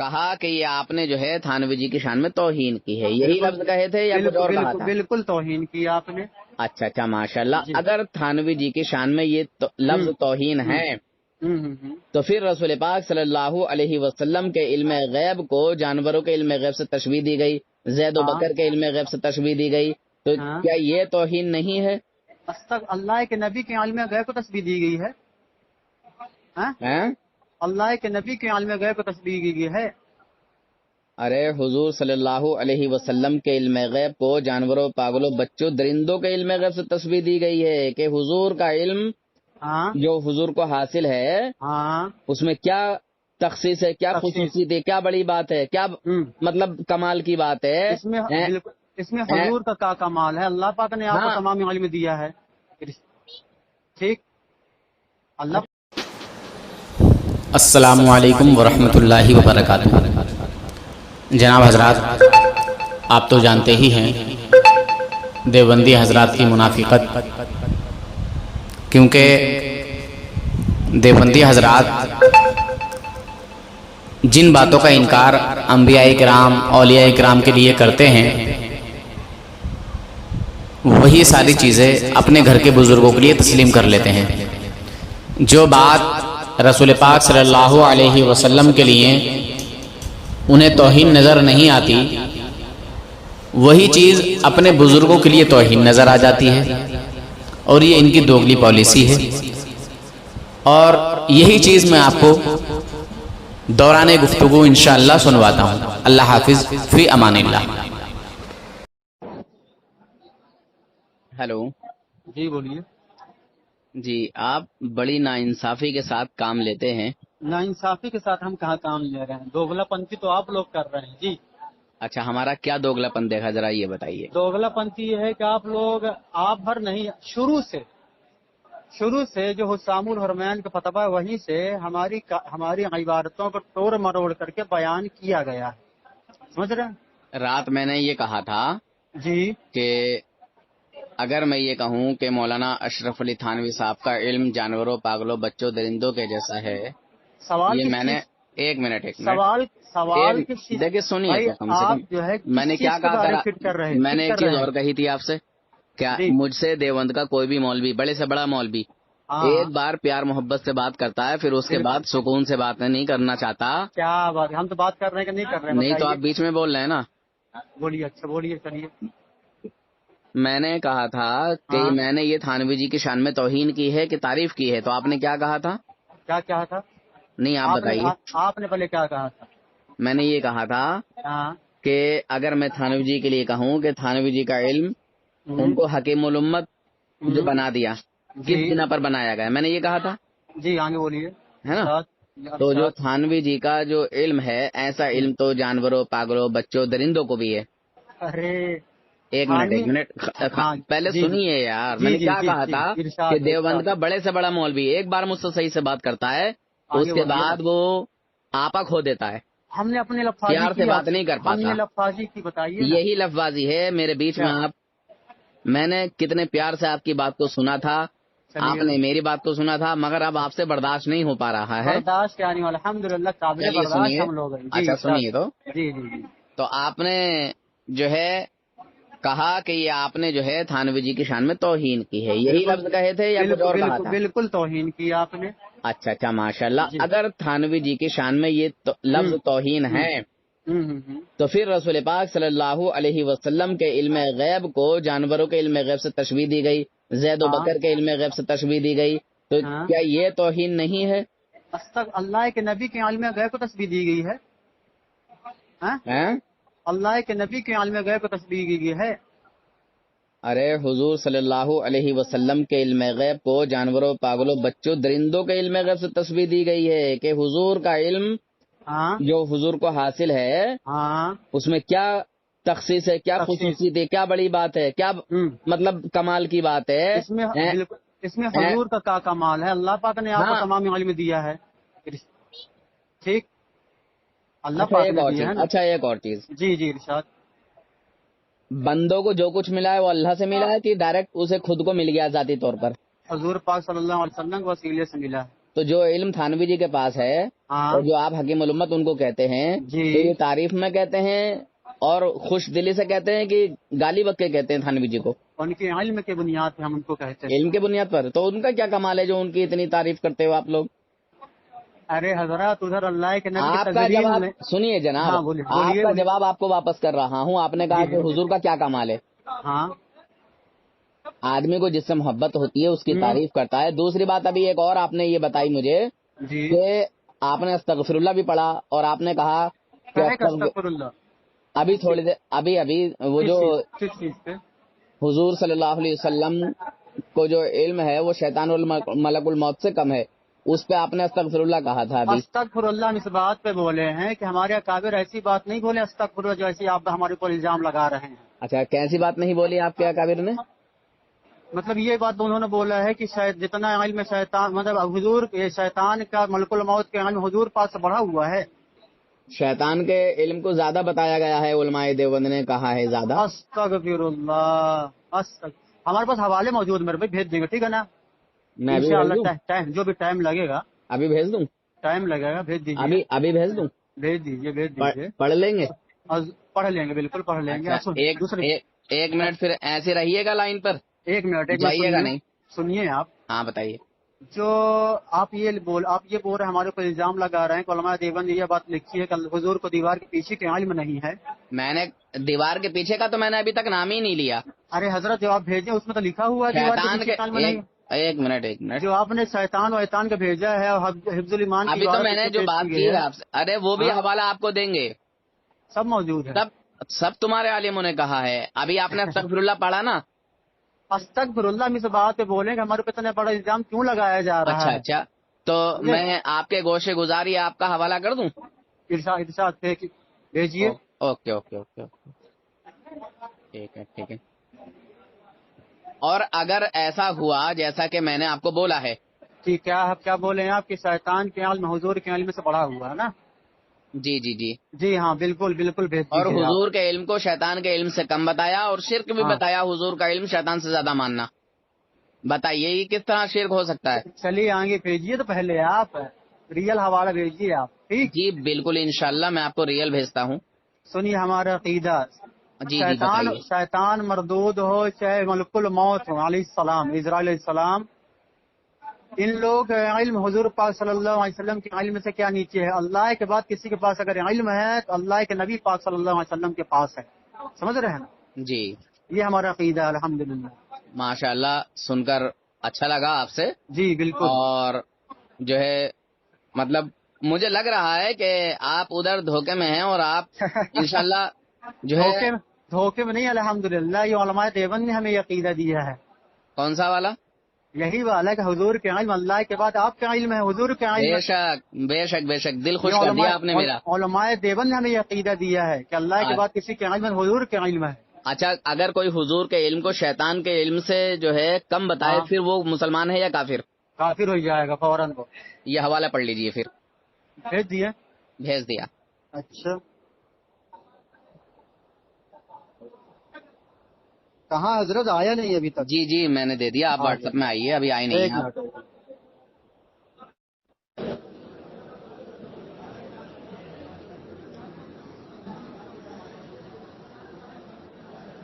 کہا کہ یہ آپ نے جو ہے تھانوی جی کی شان میں توہین کی ہے، یہی لفظ کہے تھے یا کچھ اور کہا تھا؟ بالکل توہین کی آپ نے۔ اچھا اچھا، ماشاء اللہ۔ اگر تھانوی جی کی شان میں یہ لفظ توہین ہے تو پھر رسول پاک صلی اللہ علیہ وسلم کے علم غیب کو جانوروں کے علم غیب سے تشبیہ دی گئی، زید و بکر کے علم غیب سے تشبیہ دی گئی، تو کیا یہ توہین نہیں ہے؟ اللہ کے نبی کے علم غیب کو تشبیہ دی گئی ہے، اللہ کے نبی کے علم غیب کو تشبیہ دی گئی ہے۔ ارے حضور صلی اللہ علیہ وسلم کے علم غیب کو جانوروں، پاگلوں، بچوں، درندوں کے علم غیب سے تشبیہ دی گئی ہے کہ حضور کا علم جو حضور کو حاصل ہے اس میں کیا تخصیص ہے، کیا خصوصیت ہے، کیا بڑی بات ہے، کیا مطلب کمال کی بات ہے؟ اس میں حضور کا کیا کمال ہے؟ اللہ پاک نے آپ کو تمام علم دیا ہے، ٹھیک؟ اللہ۔ السلام علیکم ورحمۃ اللہ وبرکاتہ۔ جناب حضرات، آپ تو جانتے ہی ہیں دیوبندی حضرات کی منافقت، کیونکہ دیوبندی حضرات جن باتوں کا انکار انبیاء کرام، اولیاء کرام کے لیے کرتے ہیں، وہی ساری چیزیں اپنے گھر کے بزرگوں کے لیے تسلیم کر لیتے ہیں۔ جو بات رسول پاک صلی اللہ علیہ وسلم کے لیے انہیں توہین نظر نہیں آتی، وہی چیز اپنے بزرگوں کے لیے توہین نظر آ جاتی ہے، اور یہ ان کی دوگلی پالیسی ہے۔ اور یہی چیز میں آپ کو دوران گفتگو انشاءاللہ سنواتا ہوں۔ اللہ حافظ، فی امان اللہ۔ ہیلو جی بولیے۔ جی، آپ بڑی ناانصافی کے ساتھ کام لیتے ہیں۔ ناانصافی کے ساتھ ہم کہاں کام لے رہے ہیں؟ دوگلا پنتی تو آپ لوگ کر رہے ہیں جی۔ اچھا، ہمارا کیا دوگلا پن دیکھا، ذرا یہ بتائیے۔ دوگلا پنتی یہ ہے کہ آپ لوگ بھر نہیں، شروع سے جو حسام الحرمین کا فتویٰ ہے وہیں سے ہماری عبارتوں کو توڑ مروڑ کر کے بیان کیا گیا ہے، سمجھ رہے ہیں؟ رات میں نے یہ کہا تھا جی کہ اگر میں یہ کہوں کہ مولانا اشرف علی تھانوی صاحب کا علم جانوروں، پاگلوں، بچوں، درندوں کے جیسا ہے، سوال یہ میں نے ایک منٹ دیکھیے سنیے تو کم سے کم جو ہے میں نے کیا کہا تھا، میں نے ایک چیز اور کہی تھی آپ سے، کیا مجھ سے دیوبند کا کوئی بھی مولوی، بڑے سے بڑا مولوی، ایک بار پیار محبت سے بات کرتا ہے، پھر اس کے بعد سکون سے بات نہیں کرنا چاہتا؟ کیا بات ہے، ہم تو بات کر رہے ہیں کہ نہیں کر رہے ہیں؟ نہیں تو آپ بیچ میں بول رہے ہیں نا۔ بولیے، اچھا بولیے، چلیے۔ میں نے کہا تھا کہ میں نے یہ تھانوی جی کی شان میں توہین کی ہے کہ تعریف کی ہے، تو آپ نے کیا کہا تھا؟ کیا کہا تھا؟ نہیں آپ بتائیے۔ آپ نے پہلے کیا کہا تھا؟ میں نے یہ کہا تھا کہ اگر میں تھانوی جی کے لیے کہوں کہ تھانوی جی کا علم ان کو حکیم الامت جو بنا دیا، کس بنا پر بنایا گیا، میں نے یہ کہا تھا جی، آگے بولیے، ہے نا؟ تو جو تھانوی جی کا جو علم ہے، ایسا علم تو جانوروں، پاگلوں، بچوں، درندوں کو بھی ہے۔ ارے ایک منٹ پہلے سنیے یار، میں نے کیا کہا تھا کہ دیوبند کا بڑے سے بڑا مولوی ایک بار مجھ سے صحیح سے بات کرتا ہے، اس کے بعد وہ آپا کھو دیتا ہے، ہم نے اپنے پیار سے بات نہیں کر پاتا۔ لفظی کی بتائیے، یہی لفظی ہے میرے بیچ میں۔ میں نے کتنے پیار سے آپ کی بات کو سنا تھا، آپ نے میری بات کو سنا تھا، مگر اب آپ سے برداشت نہیں ہو پا رہا ہے۔ برداشت کیا نہیں، الحمدللہ قابل برداشت ہم لوگ ہیں۔ اچھا سنیے تو، جی جی، تو آپ نے جو ہے کہا کہ یہ آپ نے جو ہے تھانوی جی کی شان میں توہین کی ہے، یہی لفظ کہے تھے یا کچھ اور کہا تھا؟ بالکل توہین کی آپ نے۔ اچھا اچھا، ماشاء اللہ۔ اگر تھانوی جی کی شان میں یہ لفظ توہین ہے تو پھر رسول پاک صلی اللہ علیہ وسلم کے علم غیب کو جانوروں کے علم غیب سے تشبیہ دی گئی، زید و بکر کے علم غیب سے تشبیہ دی گئی، تو کیا یہ توہین نہیں ہے؟ اللہ کے نبی کے علم غیب کو تشبیہ دی گئی ہے، اللہ کے نبی کے علم غیب کو تشبیہ دی گئی ہے۔ ارے حضور صلی اللہ علیہ وسلم کے علم غیب کو جانوروں، پاگلوں، بچوں، درندوں کے علم غیب سے تشبیہ دی گئی ہے کہ حضور کا علم جو حضور کو حاصل ہے اس میں کیا تخصیص ہے، کیا خصوصیت ہے، کیا بڑی بات ہے، کیا مطلب کمال کی بات ہے؟ اس میں حضور کا کیا کمال ہے؟ اللہ پاک نے آپ کو تمام علم دیا ہے، ٹھیک؟ اللہ پاک نے دیا ہے نا۔ اچھا ایک اور چیز، جی جی، ارشاد۔ بندوں کو جو کچھ ملا ہے وہ اللہ سے ملا ہے کہ ڈائریکٹ اسے خود کو مل گیا ذاتی طور پر؟ حضور پاک صلی اللہ علیہ وسلم کو وسیلے سے ملا ہے۔ تو جو علم تھانوی جی کے پاس ہے اور جو آپ حکیم الامت ان کو کہتے ہیں تو یہ تعریف میں کہتے ہیں اور خوش دلی سے کہتے ہیں کہ گالی بک کے کہتے ہیں تھانوی جی کو؟ ان کے علم کے بنیاد پہ ہم ان کو کہتے ہیں. علم کے بنیاد پر. تو ان کا کیا کمال ہے جو ان کی اتنی تعریف کرتے ہو آپ لوگ؟ ارے حضرات ادھر اللہ کے نبی آپ کی کا تجلیل جواب میں سنیے جناب، آپ کا جواب آپ کو واپس کر رہا ہوں. آپ نے کہا کہ حضور کا کیا کمال ہے. ہاں آدمی کو جس سے محبت ہوتی ہے اس کی تعریف کرتا ہے. دوسری بات ابھی ایک اور آپ نے یہ بتائی مجھے کہ آپ نے استغفر اللہ بھی پڑھا اور آپ نے کہا کہ استغفر اللہ. ابھی تھوڑی دیر ابھی وہ جو کس چیز پہ؟ حضور صلی اللہ علیہ وسلم کو جو علم ہے وہ شیطان ملک الموت سے کم ہے، اس پہ آپ نے استغفر اللہ کہا تھا. ابھی استغفر اللہ ہم اس بات پہ بولے ہیں کہ ہمارے اکابر ایسی بات نہیں بولے استغفر اللہ جیسی آپ ہمارے اوپر الزام لگا رہے ہیں. اچھا، کیسی بات نہیں بولی آپ کے اکابر نے؟ مطلب یہ بات انہوں نے بولا ہے کہ شاید جتنا علم شیطان مطلب حضور شیطان کا ملک الموت کے علم حضور پاس سے بڑھا ہوا ہے. شیطان کے علم کو زیادہ بتایا گیا ہے، علماء دیوبند نے کہا ہے زیادہ. استغفر اللہ ہمارے پاس حوالے موجود میرے بھائی بھیج دیں گے ٹھیک ہے نا. میں ابھی بھیج دوں؟ ٹائم جو بھی ٹائم لگے گا ابھی بھیج دوں؟ ٹائم لگے گا بھیج دیجیے. ابھی بھیج دوں؟ بھیج دیجیے پڑھ لیں گے؟ پڑھ لیں گے بالکل پڑھ لیں گے. ایک منٹ پھر ایسے رہیے گا لائن پر، ایک منٹ جائیے گا نہیں. سنیے آپ. ہاں بتائیے. جو آپ یہ بول رہے ہمارے اوپر الزام لگا رہے ہیں کہ علماء دیوبند یہ بات لکھی ہے کہ حضور کو دیوار کے پیچھے کے علم نہیں ہے. میں نے دیوار کے پیچھے کا تو میں نے ابھی تک نام ہی نہیں لیا. ارے حضرت جو آپ بھیجیں اس میں تو لکھا ہوا ہے دیوار کے پیچھے کا علم نہیں. ایک منٹ جو آپ نے شیطان و ایتان کا بھیجا ہے اور حفظ الایمان ابھی تو میں نے جو بات کی ہے آپ سے، ارے وہ بھی حوالہ آپ کو دیں گے، سب موجود ہے. سب تمہارے عالموں نے کہا ہے. ابھی آپ نے استغفر اللہ پڑھا نا؟ استغفر اللہ میں سے بات پہ بولیں کہ ہمارے اوپر اتنا بڑا الزام کیوں لگایا جا رہا ہے. اچھا تو میں آپ کے گوشے گزاری آپ کا حوالہ کر دوں؟ ارشاد بھیجیے. اوکے ٹھیک ہے. اور اگر ایسا ہوا جیسا کہ میں نے آپ کو بولا ہے کہ کیا بولے ہیں آپ کہ شیطان کے علم حضور کے علم سے بڑا ہوا ہے نا؟ جی ہاں بالکل بھیج دیجیے. اور حضور کے علم کو شیطان کے علم سے کم بتایا اور شرک بھی بتایا، حضور کا علم شیطان سے زیادہ ماننا. بتائیے یہ کس طرح شرک ہو سکتا ہے؟ چلیے آگے بھیجیے. تو پہلے آپ ریئل حوالہ بھیجیے آپ. ٹھیک جی بالکل انشاءاللہ میں آپ کو ریئل بھیجتا ہوں. سنیے ہمارا عقیدہ. جی شیطان مردود ہو چاہے ملک الموت ہو علیہ السلام اسرائیل علیہ السلام، ان لوگ علم حضور پاک صلی اللہ علیہ وسلم کے علم سے کیا نیچے ہے. اللہ کے بعد کسی کے پاس اگر علم ہے تو اللہ کے نبی پاک صلی اللہ علیہ وسلم کے پاس ہے. سمجھ رہے ہیں؟ جی یہ ہمارا عقیدہ الحمدللہ. ماشاء اللہ سن کر اچھا لگا آپ سے. جی بالکل. اور جو ہے مطلب مجھے لگ رہا ہے کہ آپ ادھر دھوکے میں ہیں اور آپ انشاءاللہ جو ہے دھوکے میں نہیں. الحمدللہ یہ علماء دیوبند نے ہمیں عقیدہ دیا ہے. کون سا والا؟ یہی والا کہ حضور کے علم اللہ کے بعد آپ کا علم ہے، حضور کے علم. بے شک دل خوش کر دیا آپ نے میرا. علماء دیوبند نے ہمیں عقیدہ دیا ہے کہ اللہ کے بعد کسی کے علم ہے، حضور کے علم ہے. اچھا اگر کوئی حضور کے علم کو شیطان کے علم سے جو ہے کم بتائے پھر وہ مسلمان ہے یا کافر؟ کافر ہو جائے گا فوراً. کو یہ حوالہ پڑھ لیجئے. پھر بھیج دیا. اچھا کہاں حضرت آیا نہیں ابھی تک؟ جی میں نے دے دیا. آپ واٹس ایپ میں آئیے، ابھی آئے نہیں ہیں.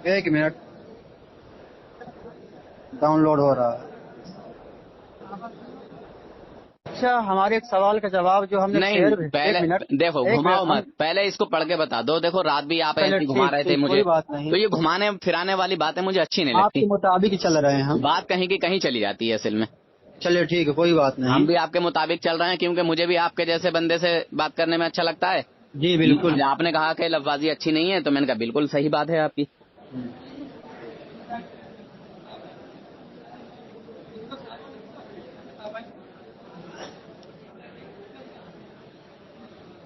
ایک منٹ ڈاؤن لوڈ ہو رہا ہے. اچھا ہمارے ایک سوال کا جواب جو ہم نے نہیں پہلے دیکھو گھماؤ مت، پہلے اس کو پڑھ کے بتا دو. دیکھو رات بھی آپ ایسے گھما رہے تھے مجھے، تو یہ گھمانے پھرانے والی باتیں مجھے اچھی نہیں لگتی. آپ کے مطابق چل رہے ہیں، بات کہیں کی کہیں چلی جاتی ہے اصل میں. چلیے ٹھیک ہے کوئی بات نہیں. ہم بھی آپ کے مطابق چل رہے ہیں کیونکہ مجھے بھی آپ کے جیسے بندے سے بات کرنے میں اچھا لگتا ہے. جی بالکل. آپ نے کہا کہ لفظی اچھی نہیں ہے تو میں نے کہا بالکل صحیح بات ہے آپ کی.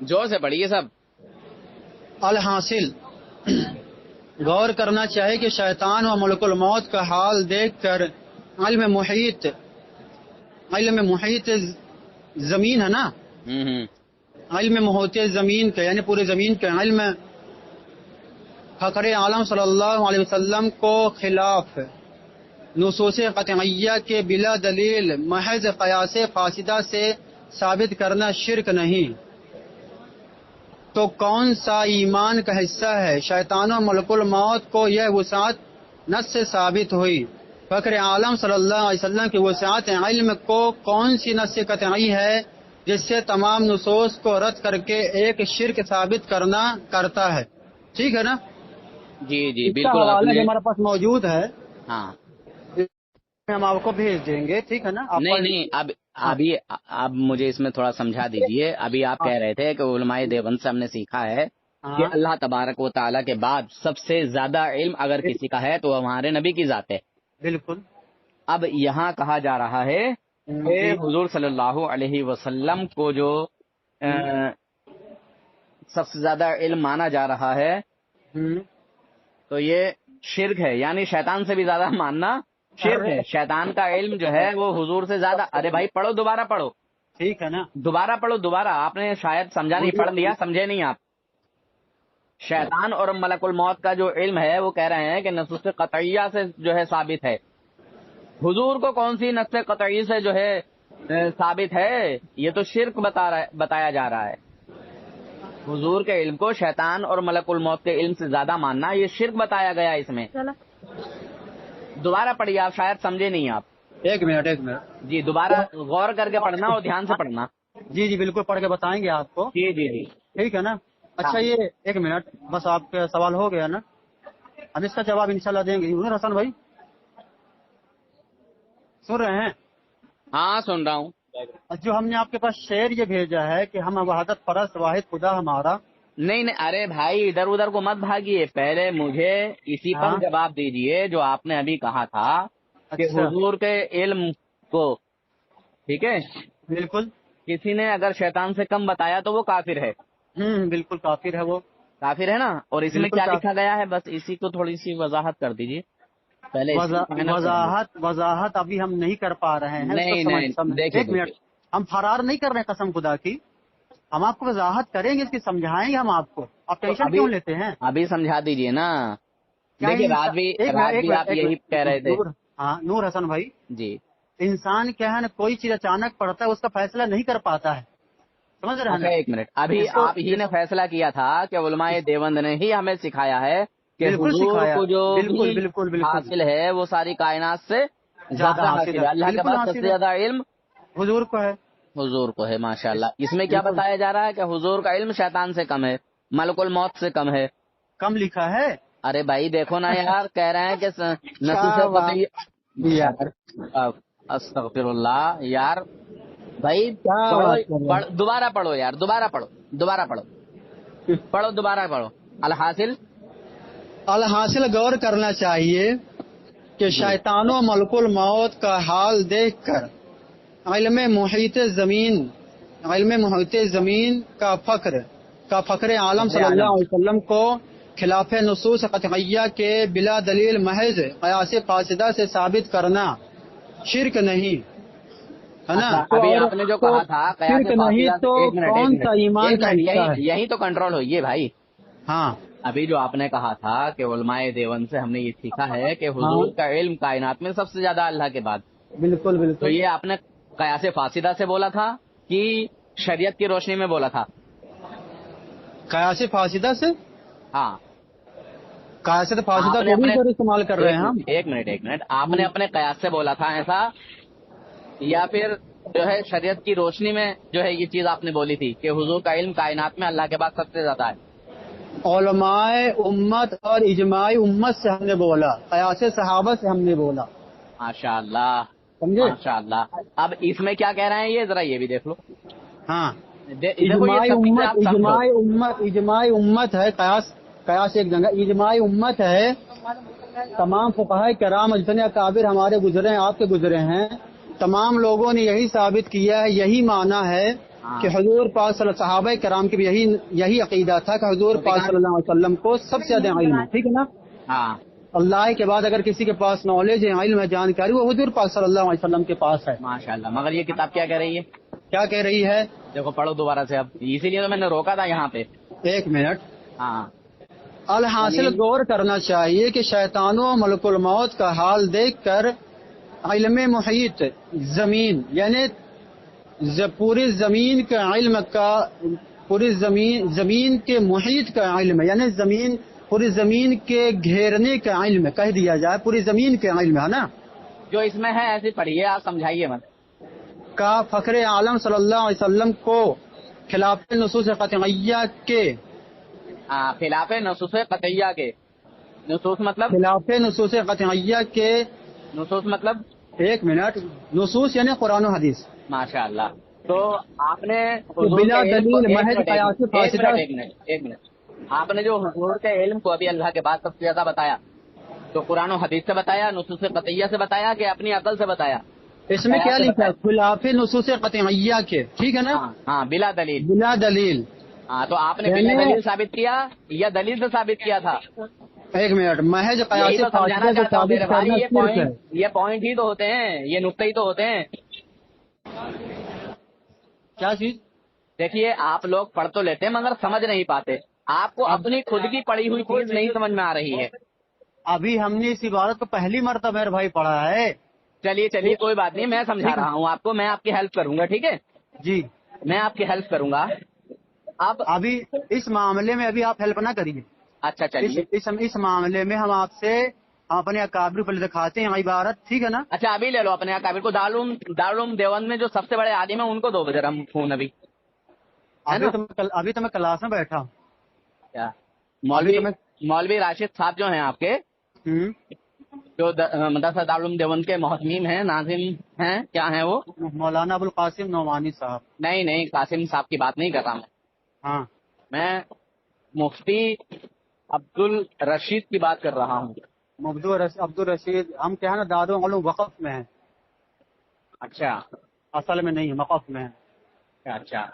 زور سے پڑھیے سب. الحاصل غور کرنا چاہیے کہ شیطان و ملک الموت کا حال دیکھ کر علم محیط زمین ہے نا، علم محیط زمین کا یعنی پوری زمین کا علم فخر عالم صلی اللہ علیہ وسلم کو خلاف ہے. نصوص قطعیہ کے بلا دلیل محض قیاس فاسدہ سے ثابت کرنا شرک نہیں، تو کون سا ایمان کا حصہ ہے؟ شیطان و ملک الموت کو یہ وسعت نص سے ثابت ہوئی، فخر عالم صلی اللہ علیہ وسلم کی وسعت علم کو کون سی نص قطعی ہے جس سے تمام نصوص کو رد کر کے ایک شرک ثابت کرتا ہے؟ ٹھیک ہے نا؟ جی جی اس کا بالکل آپ حوالہ نے، ہمارے پاس موجود ہے، ہاں ہم آپ کو بھیج دیں گے، ٹھیک ہے نا؟ آپ نہیں نہیں، اب مجھے اس میں تھوڑا سمجھا دیجئے. ابھی آپ کہہ رہے تھے کہ علماء دیوبند سے ہم نے سیکھا ہے کہ اللہ تبارک و تعالیٰ کے بعد سب سے زیادہ علم اگر کسی کا ہے تو وہ ہمارے نبی کی ذات ہے. بالکل. اب یہاں کہا جا رہا ہے کہ حضور صلی اللہ علیہ وسلم کو جو سب سے زیادہ علم مانا جا رہا ہے تو یہ شرک ہے، یعنی شیطان سے بھی زیادہ ماننا شرک ہے. شیطان کا علم جو ہے وہ حضور سے زیادہ. ارے بھائی پڑھو، دوبارہ پڑھو، ٹھیک ہے نا؟ دوبارہ پڑھو، دوبارہ. آپ نے شاید سمجھا نہیں، پڑھ لیا سمجھے نہیں آپ. شیطان اور ملک الموت کا جو علم ہے وہ کہہ رہے ہیں کہ نصوص قطعیہ سے جو ہے ثابت ہے. حضور کو کون سی نص قطعی سے جو ہے ثابت ہے؟ یہ تو شرک بتایا جا رہا ہے. حضور کے علم کو شیطان اور ملک الموت کے علم سے زیادہ ماننا یہ شرک بتایا گیا اس میں. دوبارہ پڑھیے، آپ شاید سمجھے نہیں آپ. ایک منٹ جی دوبارہ غور کر کے پڑھنا اور دھیان سے پڑھنا. جی بالکل پڑھ کے بتائیں گے آپ کو. جی جی جی ٹھیک ہے نا؟ اچھا یہ ایک منٹ بس، آپ کا سوال ہو گیا نا؟ ہم اس کا جواب انشاءاللہ دیں گے. حسن بھائی سن رہے ہیں؟ ہاں سن رہا ہوں. جو ہم نے آپ کے پاس شعر یہ بھیجا ہے کہ ہم وحدت پرست واحد خدا ہمارا. نہیں نہیں، ارے بھائی ادھر ادھر کو مت بھاگیے، پہلے مجھے اسی پر جواب دیجئے جو آپ نے ابھی کہا تھا کہ حضور کے علم کو، ٹھیک ہے، بالکل کسی نے اگر شیطان سے کم بتایا تو وہ کافر ہے. بالکل کافر ہے، وہ کافر ہے نا. اور اس میں کیا لکھا گیا ہے بس اسی کو تھوڑی سی وضاحت کر دیجیے پہلے. وضاحت ابھی ہم نہیں کر پا رہے ہیں. نہیں دیکھیے، ایک منٹ، ہم فرار نہیں کر رہے ہیں قسم خدا کی. ہم آپ کو وضاحت کریں گے، اس کی سمجھائیں گے ہم آپ کو. آپ ٹینشن کیوں لیتے ہیں؟ ابھی سمجھا دیجیے نا. دیکھیے رات بھی آپ یہی کہہ رہے تھے. ہاں نور حسن بھائی جی، انسان کیا ہے نا، کوئی چیز اچانک پڑتا ہے اس کا فیصلہ نہیں کر پاتا ہے، سمجھ رہے ہیں؟ ایک منٹ، ابھی آپ ہی نے فیصلہ کیا تھا کہ علماء دیوبند نے ہی ہمیں سکھایا ہے کہ حضور کو جو بالکل حاصل ہے وہ ساری کائنات سے زیادہ حاصل ہے. اللہ کے بعد سب سے زیادہ علم حضور کو ہے. حضور کو ہے، ماشاءاللہ. اس میں کیا بتایا جا رہا ہے کہ حضور کا علم شیطان سے کم ہے، ملک الموت سے کم ہے. کم لکھا ہے. ارے بھائی دیکھو نا یار، کہہ رہے ہیں کہ استغفر اللہ یار. بھائی دوبارہ پڑھو یار، دوبارہ پڑھو. الحاصل غور کرنا چاہیے کہ شیطان و ملک الموت کا حال دیکھ کر علم محیط زمین کا فخر عالم صلی اللہ علیہ وسلم کو خلاف نصوص قطعیہ کے بلا دلیل محض قیاس فاسدہ سے ثابت کرنا شرک نہیں ہے نا. ابھی آپ نے جو کہا تھا شرک نہیں تو کون سا ایمان کا حصہ ہے؟ یہی تو کنٹرول ہوئیے بھائی. ہاں ابھی جو آپ نے کہا تھا کہ علماء دیوبند سے ہم نے یہ سیکھا ہے کہ حضور کا علم کائنات میں سب سے زیادہ اللہ کے بعد. بالکل تو یہ آپ نے قیاس فاسدہ سے بولا تھا کہ شریعت کی روشنی میں بولا تھا؟ قیاس فاسدہ سے. ہاں قیاس فاسدہ کو استعمال کر رہے ہیں ہم. ایک منٹ، آپ نے اپنے قیاس سے بولا تھا ایسا، یا پھر جو ہے شریعت کی روشنی میں جو ہے یہ چیز آپ نے بولی تھی کہ حضور کا علم کائنات میں اللہ کے بعد سب سے زیادہ ہے؟ علماء امت اور اجماع امت سے ہم نے بولا، قیاس صحابہ سے ہم نے بولا. ماشاءاللہ سمجھے؟ ماشاءاللہ. اب اس میں کیا کہہ رہے ہیں یہ ذرا یہ بھی دیکھ لو. ہاں اجماع امت ہے. قیاس ایک جگہ اجماع امت ہے. تمام فقہاء کرام جتنے اکابر ہمارے گزرے ہیں، آپ کے گزرے ہیں، تمام لوگوں نے یہی ثابت کیا ہے، یہی مانا ہے کہ حضور پاک صلی اللہ صحابہ کرام کی بھی یہی عقیدہ تھا کہ حضور پاک صلی اللہ علیہ وسلم کو سب سے زیادہ علم ہے. ٹھیک ہے نا؟ ہاں. اللہ کے بعد اگر کسی کے پاس نالج ہے، علم ہے، جانکاری، وہ حضور پاک صلی اللہ علیہ وسلم کے پاس ہے. ماشاءاللہ. مگر یہ کتاب کیا کہہ رہی ہے؟ کیا کہہ رہی ہے؟ دیکھو پڑھو دوبارہ سے. اب اسی لیے تو میں نے روکا تھا یہاں پہ. ایک منٹ. ہاں الحاصل غور کرنا چاہیے کہ شیطانوں و ملک الموت کا حال دیکھ کر علم محیط زمین یعنی پوری زمین کا علم کا پوری زمین کے محیط کا علم یعنی پوری زمین کے گھیرنے کا علم کہہ دیا جائے، پوری زمین کے علم ہے نا، جو اس میں ہے ایسے پڑھیے، آپ سمجھائیے مت. کا فخر عالم صلی اللہ علیہ وسلم کو خلاف نصوص قطعیہ کے خلاف نصوص قطعیہ کے. نصوص مطلب خلاف نصوص قطعیہ کے نصوص مطلب ایک منٹ، نصوص یعنی قرآن و حدیث. ماشاء اللہ. تو آپ نے بلا دلیل محض قیاس فاسدہ. ایک منٹ، آپ نے جو حضور کے علم کو ابھی اللہ کے بعد سب سے زیادہ بتایا تو قرآن و حدیث سے بتایا، نصوص قطعیہ سے بتایا کہ اپنی عقل سے بتایا؟ اس میں کیا لکھا ہے؟ خلاف نصوص قطعیہ کے، ٹھیک ہے نا؟ ہاں بلا دلیل. بلا دلیل. ہاں تو آپ نے بلا دلیل ثابت کیا یا دلیل سے ثابت کیا تھا؟ ایک منٹ، محض قیاس سمجھانا چاہتا ہوں میرے بھائی، فاسدہ. یہ پوائنٹ ہی تو ہوتے ہیں، یہ نقطے ہی تو ہوتے ہیں. کیا چیز؟ دیکھیے آپ لوگ پڑھ تو لیتے ہیں مگر سمجھ نہیں پاتے. آپ کو اپنی خود کی پڑھی ہوئی چیز نہیں سمجھ میں آ رہی ہے. ابھی ہم نے اس عبارت کو پہلی مرتبہ میرے بھائی پڑھا ہے. چلیے کوئی بات نہیں، میں سمجھا رہا ہوں آپ کو، میں آپ کی ہیلپ کروں گا. ٹھیک ہے جی، میں آپ کی ہیلپ کروں گا. ابھی اس معاملے میں ابھی آپ ہیلپ نہ کریے. اچھا چلیے، اس معاملے میں ہم آپ سے اپنے اکابر پر دکھاتے ہیں عبارت، ٹھیک ہے نا؟ اچھا ابھی لے لو اپنے اکابر کو. دارالعلوم دیوبند میں جو سب سے بڑے عالم ہیں ان کو دو بجے ہم فون. ابھی تو میں کلاس میں بیٹھا ہوں. کیا مولوی راشد صاحب جو ہیں آپ کے، جو مدرسہ دارالعلوم دیوبند کے محتمیم ہیں، ناظم ہیں، کیا ہیں وہ؟ مولانا ابوالقاسم نعمانی صاحب. نہیں قاسم صاحب کی بات نہیں کر رہا ہاں، میں مفتی عبد الرشید کی بات کر رہا ہوں. عبد الرشید ہم کیا ہے نا دارالعلوم وقف میں ہیں. اچھا، اصل میں نہیں، وقف میں ہے. اچھا،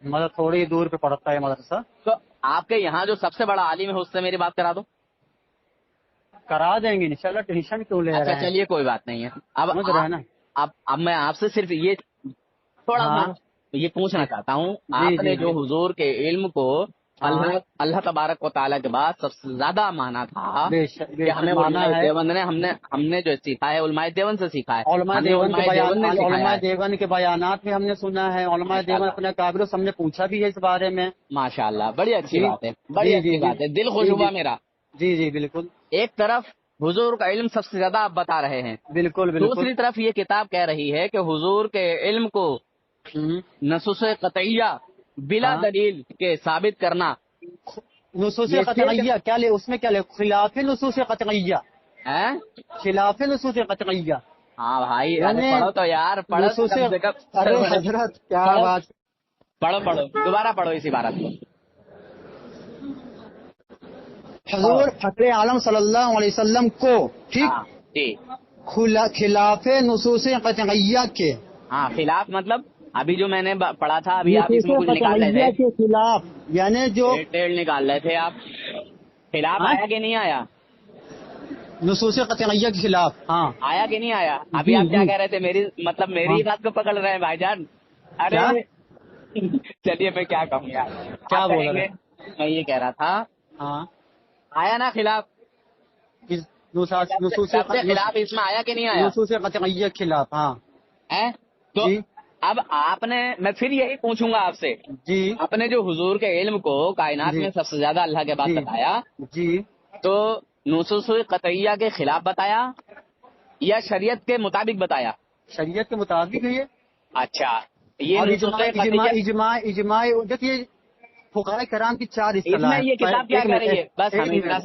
مطلب تھوڑی دور پہ پڑتا ہے مدرسہ. تو آپ کے یہاں جو سب سے بڑا عالم ہے اس سے میری بات کرا دو. کرا دیں گے انشاءاللہ، ٹینشن کیوں لے رہے ہیں؟ اچھا چلیے کوئی بات نہیں ہے. سمجھ رہے ہیں نا؟ اب میں آپ سے صرف یہ تھوڑا سا یہ پوچھنا چاہتا ہوں، آپ نے جو حضور کے علم کو اللہ تبارک و تعالیٰ کے بعد سب سے زیادہ مانا تھا کہ ہمیں علماء دیوبند نے ہم نے جو سیکھا ہے علماء دیوبند سے سیکھا ہے. علماء دیوبند کے بیانات میں ہم نے سنا ہے، علماء دیوبند اپنے اکابر سے ہم نے پوچھا بھی ہے اس بارے میں. ماشاءاللہ، بڑی اچھی بات ہے، بڑی اچھی بات ہے، دل خوش ہوا میرا. جی بالکل. ایک طرف حضور کا علم سب سے زیادہ آپ بتا رہے ہیں، بالکل. دوسری طرف یہ کتاب کہہ رہی ہے کہ حضور کے علم کو نصوص قطعیہ بلا دلیل کے ثابت کرنا. نصوص قطعیہ کیا لے؟ اس میں کیا لے؟ خلاف نصوص قطعیہ. خلاف نصوص قطعیہ. ہاں بھائی پڑھو تو یار، پڑھو. حضرت کیا بات. پڑھو دوبارہ پڑھو اس عبارت کو. حضور فخر عالم صلی اللہ علیہ وسلم کو ٹھیک خلاف نصوص قطعیہ کے. ہاں خلاف مطلب ابھی جو میں نے پڑھا تھا، ابھی آپ اس میں کچھ نکال رہے تھے. خلاف یعنی جو ٹیل نکال رہے تھے آپ، خلاف آیا کہ نہیں آیا؟ نصوص قطعیہ کے خلاف ہاں آیا کہ نہیں آیا؟ ابھی آپ کیا کہہ رہے تھے؟ میری بات کو پکڑ رہے ہیں بھائی جان. ارے چلیے میں کیا کہوں یار، کیا بول رہے؟ میں یہ کہہ رہا تھا ہاں آیا نا خلاف. نصوص خلاف اس میں آیا کہ نہیں آیا؟ نصوص قطعیہ کے خلاف ہاں. تو اب آپ نے، میں پھر یہی پوچھوں گا آپ سے، جی اپنے جو حضور کے علم کو کائنات میں سب سے زیادہ اللہ کے بعد بتایا، جی تو نصوص قطعیہ کے خلاف بتایا یا شریعت کے مطابق بتایا؟ شریعت کے مطابق ہے یہ. اچھا یہ اجماع دیکھیے فقہاء کرام کی 4 اصطلاح اصطلاح. یہ کتاب کیا کہہ رہی ہے؟ بس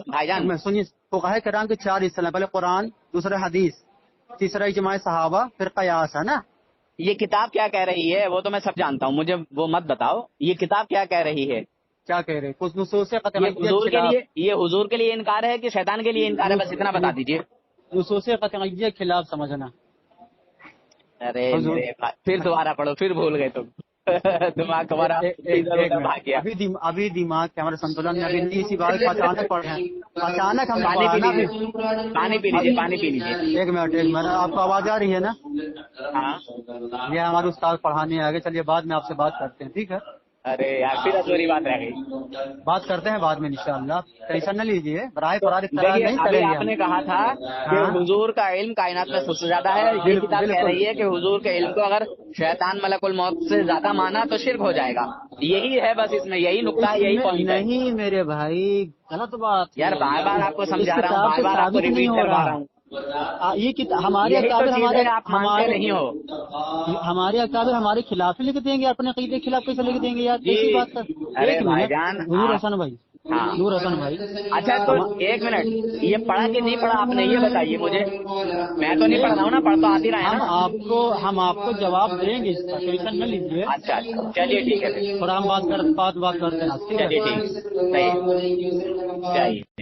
بھائی جان سنیے، فقہاء کرام کی 4 اصطلاح، پہلے قرآن، دوسرا حدیث، تیسرا اجماع صحابہ، پھر قیاس، ہے نا؟ یہ کتاب کیا کہہ رہی ہے وہ تو میں سب جانتا ہوں، مجھے وہ مت بتاؤ. یہ کتاب کیا کہہ رہی ہے؟ کیا کہہ رہے؟ کچھ نصوص یہ حضور کے لیے انکار ہے کہ شیطان کے لیے انکار ہے؟ بس اتنا بتا دیجیے. نصوص قطعیہ کے خلاف سمجھنا. ارے پھر دوبارہ پڑھو، پھر بھول گئے تم. دماغ ہمارا ابھی دماغ کے ہمارے سنتولن میں ابھی اسی بات کو اچانک پڑھ رہے ہیں. اچانک ہم پانی پی لیجیے. ایک منٹ آپ کو آواز آ رہی ہے نا؟ ہاں یہ ہمارے استاد پڑھانے آگے. چلیے بعد میں آپ سے بات کرتے ہیں، ٹھیک ہے؟ ارے یار پھر ادھوری بات رہ گئی. بات کرتے ہیں بعد میں انشاءاللہ، ٹینشن نہ لیجیے، برائے فرار اختراع دیکھیے نہیں ابھی کریں گے آپ ہم. نے کہا تھا کہ ہاں حضور کا علم کائنات میں سب سے زیادہ ہے. یہ کتاب کہہ رہی ہے کہ حضور کے علم کو اگر شیطان ملک الموت سے زیادہ مانا تو شرک ہو جائے گا. یہی ہے بس، اس میں یہی نقطہ ہے، یہی پوائنٹ ہے. نہیں میرے بھائی، غلط بات یار بار بار آپ کو سمجھا رہا ہوں، کتاب بار سے بار آپ کو ثابت نہیں ریپیٹ ہو کروا رہا. رہا ہوں. یہ ہمارے یہی تو اکابر چیز ہے، آپ مانتے ہمارے نہیں ہو. ہمارے اکابر ہمارے خلاف ہی لکھ دیں گے، اپنے عقیدے کے خلاف کیسے لکھ دیں گے یار؟ جی کیسی بات کر. ارے ایک بھائی منٹ جان نور آپ، حسن بھائی، ہاں نور حسن بھائی، اچھا تو ایک منٹ، یہ پڑھا کہ نہیں پڑھا آپ نے یہ بتائیے مجھے. میں تو نہیں پڑھ رہا ہوں نا، پڑھ تو آتی رہا ہے نا. ہم آپ کو جواب دیں گے، اس کا ٹینشن نہ لیجیے. اچھا اچھا چلیے ٹھیک ہے پھر. تھوڑا ہم بات کرتے ہیں. چلیے ٹھیک صحیح چلیے.